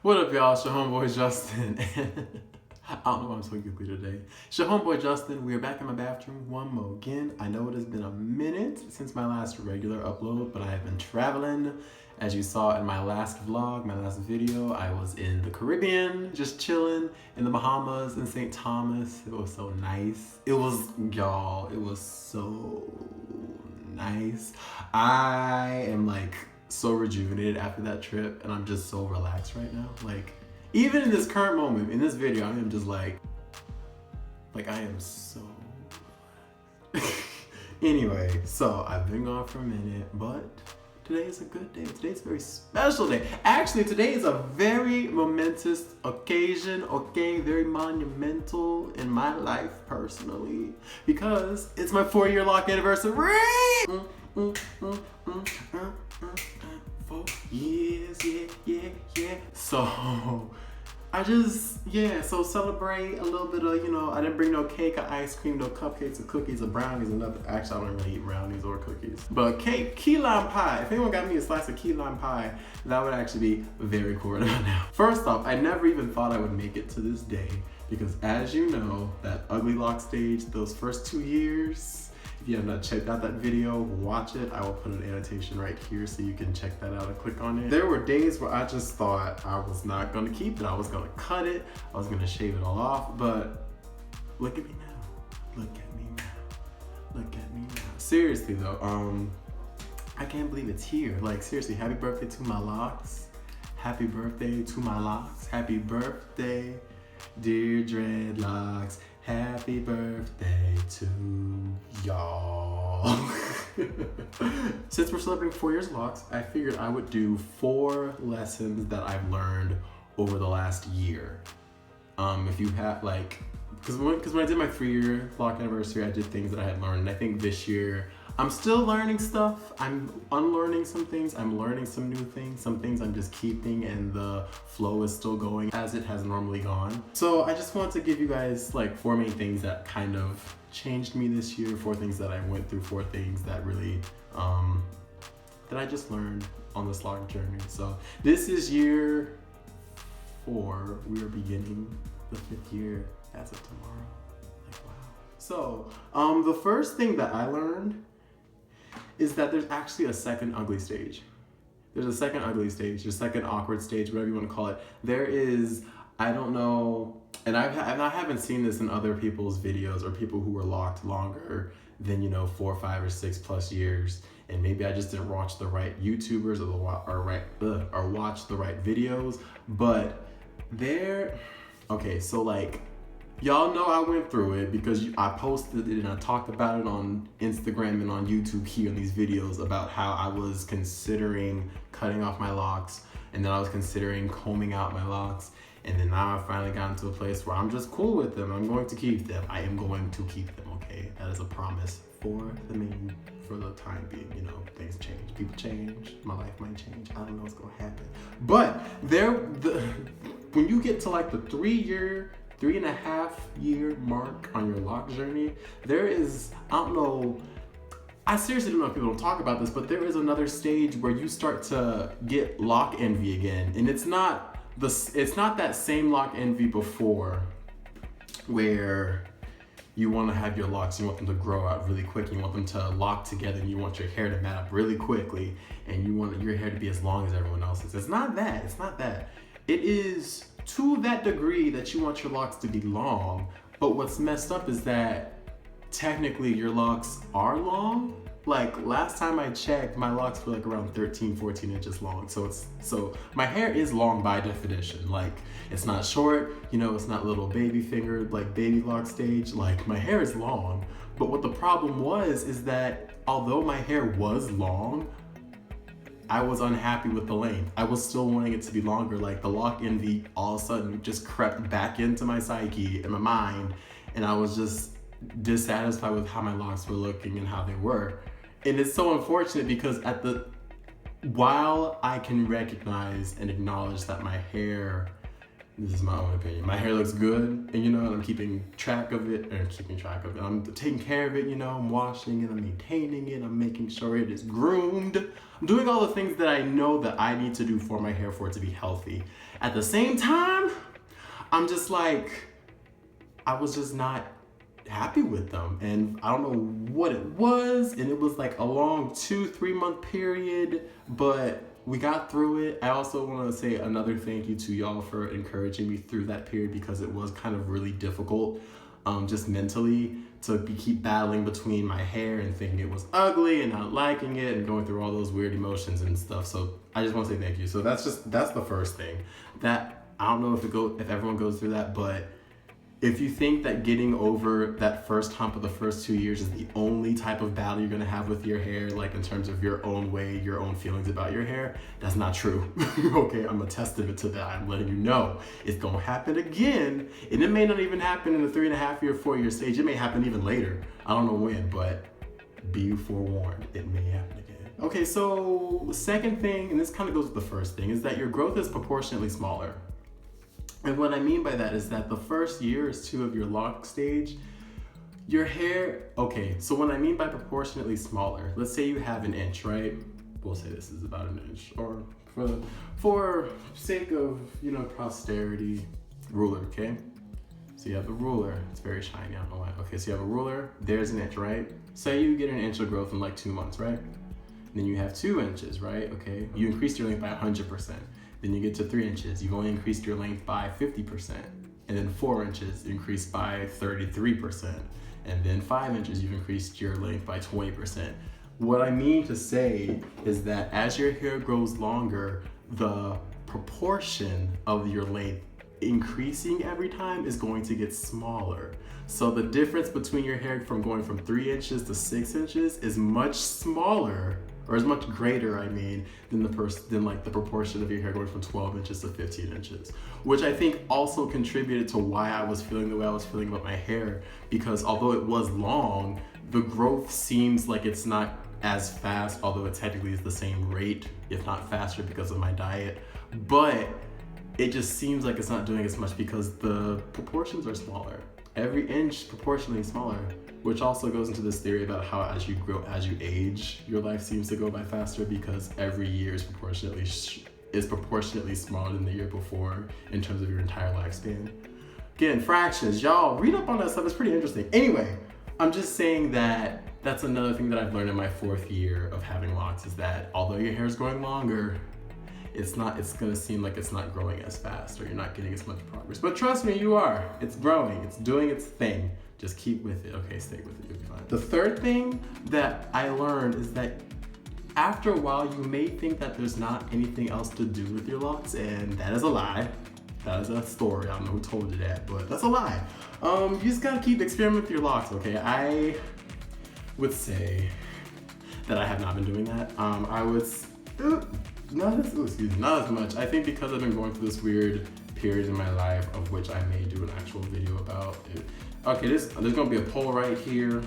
What up, y'all? It's your homeboy Justin. I don't know why I'm so giggly today. It's your homeboy Justin. We are back in my bathroom one more again. I know it has been a minute since my last regular upload, but I have been traveling. As you saw in my last vlog, my last video, I was in the Caribbean, just chilling in the Bahamas in St. Thomas. It was so nice. It was, y'all, it was so nice. I am like so rejuvenated after that trip, and I'm just so relaxed right now. Like, even in this current moment, in this video, I am just like I am so anyway, so I've been gone for a minute, but today is a good day. Today's a very special day. Actually, today is a very momentous occasion, okay? Very monumental in my life personally, because it's my 4-year lock anniversary. 4 years, yeah. So so celebrate a little bit of, I didn't bring no cake or ice cream, no cupcakes or cookies or brownies or nothing. Actually, I don't really eat brownies or cookies. But cake, key lime pie. If anyone got me a slice of key lime pie, that would actually be very cool right now. First off, I never even thought I would make it to this day, because as you know, that ugly lock stage, those first 2 years, if you have not checked out that video, watch it. I will put an annotation right here so you can check that out and click on it. There were days where I just thought I was not gonna keep it. I was gonna cut it. I was gonna shave it all off, but look at me now. Look at me now. Look at me now. Seriously though, I can't believe it's here. Like, seriously, happy birthday to my locks. Happy birthday to my locks. Happy birthday, dear dreadlocks. Happy birthday to y'all. Since we're celebrating 4 years of locks, I figured I would do 4 lessons that I've learned over the last year. If you have because when I did my 3-year lock anniversary, I did things that I had learned. And I think this year, I'm still learning stuff. I'm unlearning some things. I'm learning some new things. Some things I'm just keeping, and the flow is still going as it has normally gone. So I just want to give you guys 4 main things that kind of changed me this year, 4 things that I went through, 4 things that really, that I just learned on this lock journey. So this is year 4. We are beginning the 5th year as of tomorrow. Wow. So the first thing that I learned is that there's actually a second ugly stage. There's a second ugly stage, a second awkward stage, whatever you want to call it. There is, I don't know, and I haven't seen this in other people's videos or people who were locked longer than 4, 5, or 6 plus years. And maybe I just didn't watch the right YouTubers or watch the right videos. But okay, so y'all know I went through it because I posted it and I talked about it on Instagram and on YouTube here in these videos about how I was considering cutting off my locks, and then I was considering combing out my locks, and then now I've finally gotten to a place where I'm just cool with them. I'm going to keep them. I am going to keep them, okay? That is a promise for the time being. Things change, people change, my life might change. I don't know what's gonna happen. But when you get to the 3.5 year mark on your lock journey, there is, I seriously don't know if people don't talk about this, but there is another stage where you start to get lock envy again. And it's not that same lock envy before, where you want to have your locks, you want them to grow out really quick, you want them to lock together, and you want your hair to mat up really quickly, and you want your hair to be as long as everyone else's. It's not that. It is to that degree that you want your locks to be long, but what's messed up is that technically your locks are long. Last time I checked, my locks were around 13, 14 inches long. So my hair is long by definition. It's not short, it's not little baby finger, baby lock stage. My hair is long, but what the problem is that although my hair was long, I was unhappy with the length. I was still wanting it to be longer. The lock envy all of a sudden just crept back into my psyche and my mind, and I was just dissatisfied with how my locks were looking and how they were. And it's so unfortunate because while I can recognize and acknowledge that my hair This is my own opinion. My hair looks good, and you know, and I'm keeping track of it, I'm taking care of it, you know, I'm washing it, I'm maintaining it, I'm making sure it is groomed. I'm doing all the things that I know that I need to do for my hair for it to be healthy. At the same time, I'm just like, I was just not happy with them, and I don't know what it was, and it was like a long 2-3 month period, but we got through it. I also want to say another thank you to y'all for encouraging me through that period, because it was kind of really difficult, just mentally, to keep battling between my hair and thinking it was ugly and not liking it and going through all those weird emotions and stuff. So I just want to say thank you. So that's the first thing. That I don't know if everyone goes through that, but if you think that getting over that first hump of the first 2 years is the only type of battle you're gonna have with your hair, like in terms of your own way, your own feelings about your hair, that's not true. Okay, I'm a testament to that. I'm letting you know it's gonna happen again, and it may not even happen in the 3.5-year, 4-year stage. It may happen even later. I don't know when, but be forewarned, it may happen again. Okay, so second thing, and this kind of goes with the first thing, is that your growth is proportionately smaller. And what I mean by that is that the first year or two of your lock stage, your hair, okay, so what I mean by proportionately smaller, let's say you have 1 inch, right? We'll say this is about 1 inch, or for sake of, you know, posterity, ruler, okay? So you have the ruler, it's very shiny, I don't know why. Okay, so you have a ruler, there's 1 inch, right? Say you get 1 inch of growth in like 2 months, right? Then you have 2 inches, right? Okay, you increased your length by 100%. Then you get to 3 inches, you've only increased your length by 50%. And then 4 inches, increased by 33%. And then 5 inches, you've increased your length by 20%. What I mean to say is that as your hair grows longer, the proportion of your length increasing every time is going to get smaller. So the difference between your hair from going from 3 inches to 6 inches is much smaller, or is much greater, I mean, than the proportion of your hair going from 12 inches to 15 inches, which I think also contributed to why I was feeling the way I was feeling about my hair, because although it was long, the growth seems like it's not as fast, although it technically is the same rate, if not faster, because of my diet, but it just seems like it's not doing as much because the proportions are smaller. Every inch proportionally smaller, which also goes into this theory about how as you grow, as you age, your life seems to go by faster, because every year is proportionately smaller than the year before in terms of your entire lifespan. Again, fractions, y'all read up on that stuff, it's pretty interesting. Anyway, I'm just saying that that's another thing that I've learned in my 4th year of having locks, is that although your hair is growing longer, it's gonna seem like it's not growing as fast, or you're not getting as much progress. But trust me, you are. It's growing, it's doing its thing. Just keep with it, okay? Stay with it, you'll be fine. The third thing that I learned is that after a while, you may think that there's not anything else to do with your locks, and that is a lie. That is a story, I don't know who told you that, but that's a lie. You just gotta keep experimenting with your locks, okay? I would say that I have not been doing that. Not as much. I think because I've been going through this weird period in my life, of which I may do an actual video about it. Okay, there's gonna be a poll right here.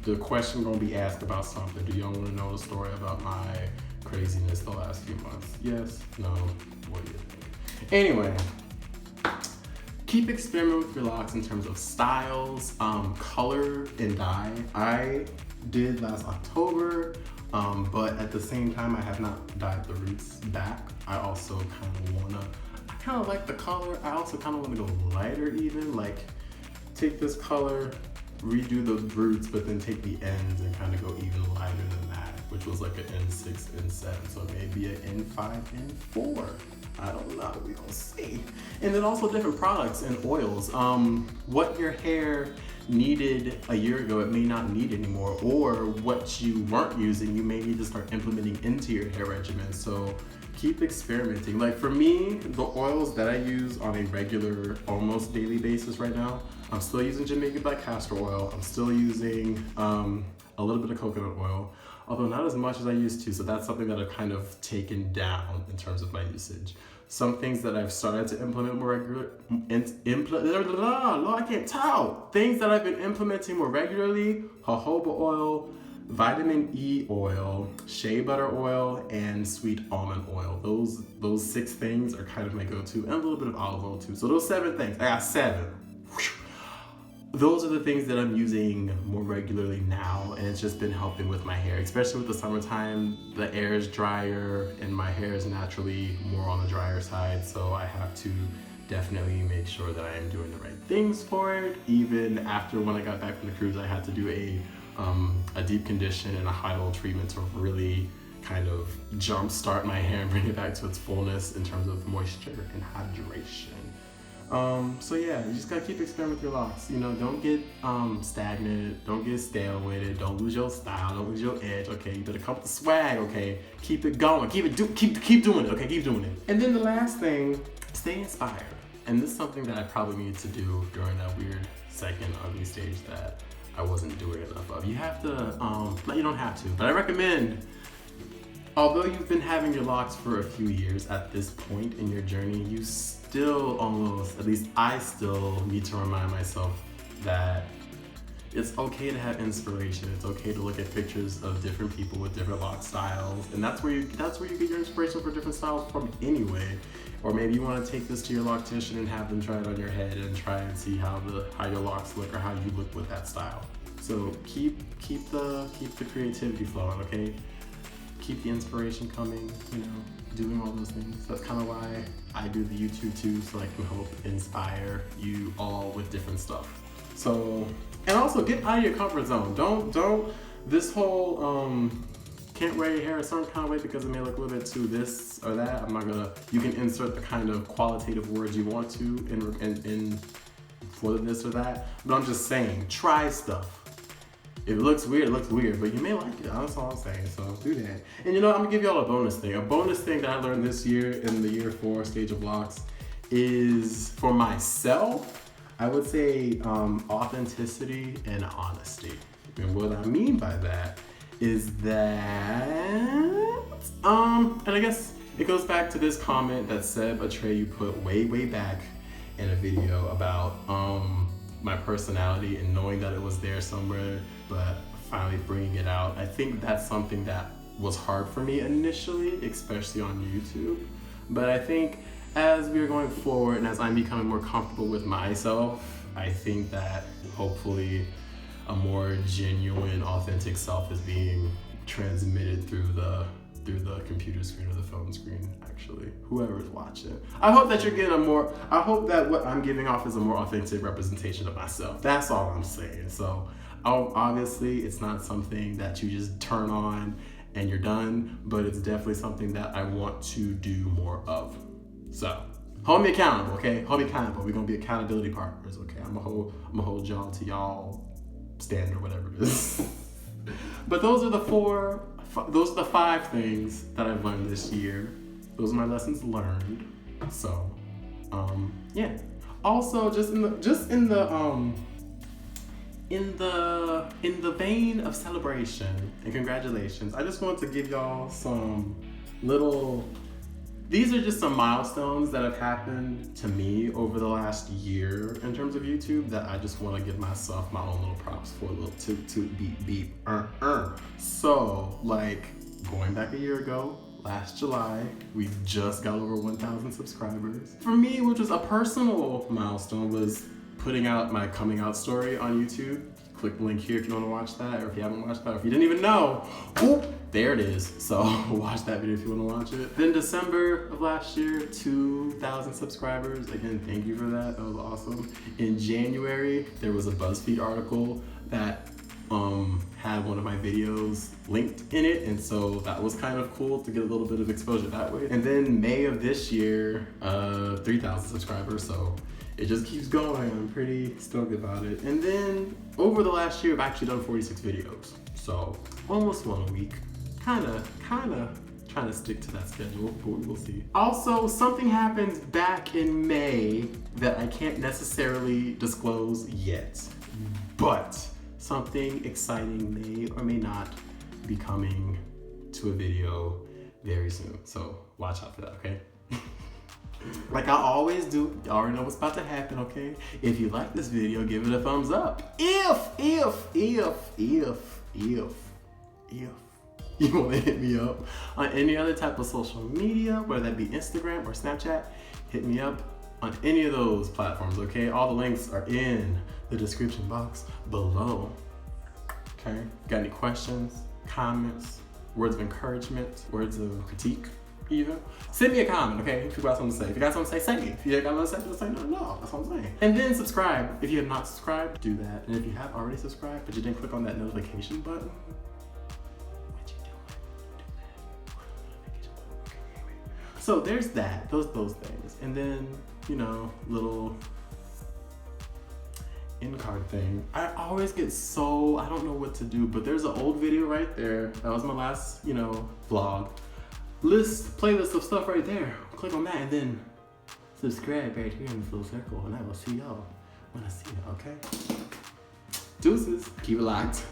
The question gonna be asked about something. Do y'all wanna know the story about my craziness the last few months? Yes? No? What do you think? Anyway, keep experimenting with your locks in terms of styles, color, and dye. I did last October, but at the same time, I have not dyed the roots back. I also kind of like the color. I also kind of want to go lighter even, like take this color, redo the roots, but then take the ends and kind of go even lighter than that, which was like an N6, N7, so maybe an N5, N4. I don't know, we gonna see. And then also different products and oils. What your hair needed a year ago, it may not need anymore, or what you weren't using, you may need to start implementing into your hair regimen. So keep experimenting. Like for me, the oils that I use on a regular, almost daily basis right now, I'm still using Jamaican black castor oil. I'm still using a little bit of coconut oil, although not as much as I used to. So that's something that I've kind of taken down in terms of my usage. Some things that I've started to implement more regularly, I can't tell. Things that I've been implementing more regularly, jojoba oil, vitamin E oil, shea butter oil, and sweet almond oil. Those 6 things are kind of my go-to, and a little bit of olive oil too. So those 7 things, I got 7. Those are the things that I'm using more regularly now, and it's just been helping with my hair, especially with the summertime. The air is drier and my hair is naturally more on the drier side, so I have to definitely make sure that I am doing the right things for it. Even after when I got back from the cruise, I had to do a deep condition and a hot oil treatment to really kind of jumpstart my hair and bring it back to its fullness in terms of moisture and hydration. So yeah, you just gotta keep experimenting with your locks. You know, don't get stagnant, don't get stale with it, don't lose your style, don't lose your edge. Okay, you better come with the swag. Okay, keep it going, keep doing it. Okay, keep doing it. And then the last thing, stay inspired. And this is something that I probably needed to do during that weird second ugly stage that I wasn't doing enough of. You have to, you don't have to, but I recommend. Although you've been having your locks for a few years, at this point in your journey, you still almost, at least I still need to remind myself that it's okay to have inspiration. It's okay to look at pictures of different people with different lock styles, and that's where you get your inspiration for different styles from anyway. Or maybe you want to take this to your loctician and have them try it on your head and try and see how your locks look or how you look with that style. So keep the creativity flowing, okay? Keep the inspiration coming, you know, doing all those things. That's kind of why I do the YouTube too, so I can help inspire you all with different stuff. So, and also get out of your comfort zone. Don't this whole can't wear your hair a certain kind of way because it may look a little bit too this or that. I'm not gonna. You can insert the kind of qualitative words you want to in for the this or that. But I'm just saying, try stuff. If it looks weird, it looks weird, but you may like it. That's all I'm saying, so do that. And you know, I'm gonna give y'all a bonus thing. A bonus thing that I learned this year in the year 4 stage of Locs is, for myself, I would say authenticity and honesty. And what I mean by that is that, and I guess it goes back to this comment that Seb Atreyu put way back in a video about my personality and knowing that it was there somewhere, but finally bringing it out. I think that's something that was hard for me initially, especially on YouTube. But I think as we're going forward and as I'm becoming more comfortable with myself, I think that hopefully a more genuine, authentic self is being transmitted through the computer screen or the phone screen, actually, whoever is watching. I hope that you're getting I hope that what I'm giving off is a more authentic representation of myself. That's all I'm saying. So obviously it's not something that you just turn on and you're done, but it's definitely something that I want to do more of. So hold me accountable, okay? Hold me accountable. We're gonna be accountability partners, okay? I'm gonna hold y'all to y'all standard, whatever it is. But those are the 5 things that I've learned this year. Those are my lessons learned. So, yeah. Also, just in the vein of celebration and congratulations, I just want to give y'all some these are just some milestones that have happened to me over the last year in terms of YouTube that I just want to give myself my own little props for, a little toot beep. So, like, going back a year ago, last July, we just got over 1,000 subscribers. For me, which was a personal milestone, was putting out my coming out story on YouTube. Click the link here if you want to watch that, or if you haven't watched that, or if you didn't even know, there it is. So watch that video if you want to watch it. Then December of last year, 2,000 subscribers. Again, thank you for that. That was awesome. In January, there was a BuzzFeed article that had one of my videos linked in it, and so that was kind of cool to get a little bit of exposure that way. And then May of this year, 3,000 subscribers. So it just keeps going. I'm pretty stoked about it. And then over the last year, I've actually done 46 videos. So almost one a week. Kinda trying to stick to that schedule, but we will see. Also, something happened back in May that I can't necessarily disclose yet, but something exciting may or may not be coming to a video very soon. So watch out for that, okay? Like I always do, you already know what's about to happen, okay? If you like this video, give it a thumbs up. If if you want to hit me up on any other type of social media, whether that be Instagram or Snapchat, hit me up on any of those platforms, okay? All the links are in the description box below, okay? Got any questions, comments, words of encouragement, words of critique even? Send me a comment, okay? If you got something to say. If you got something to say, say it. If you got nothing to say, no, that's what I'm saying. And then subscribe. If you have not subscribed, do that. And if you have already subscribed, but you didn't click on that notification button, what you doing? So there's that, those things. And then, you know, little end card thing. I always get so, I don't know what to do, but there's an old video right there. That was my last, you know, vlog. Playlist of stuff right there. Click on that and then subscribe right here in this little circle, and I will see y'all when I see you, okay? Deuces. Keep it locked.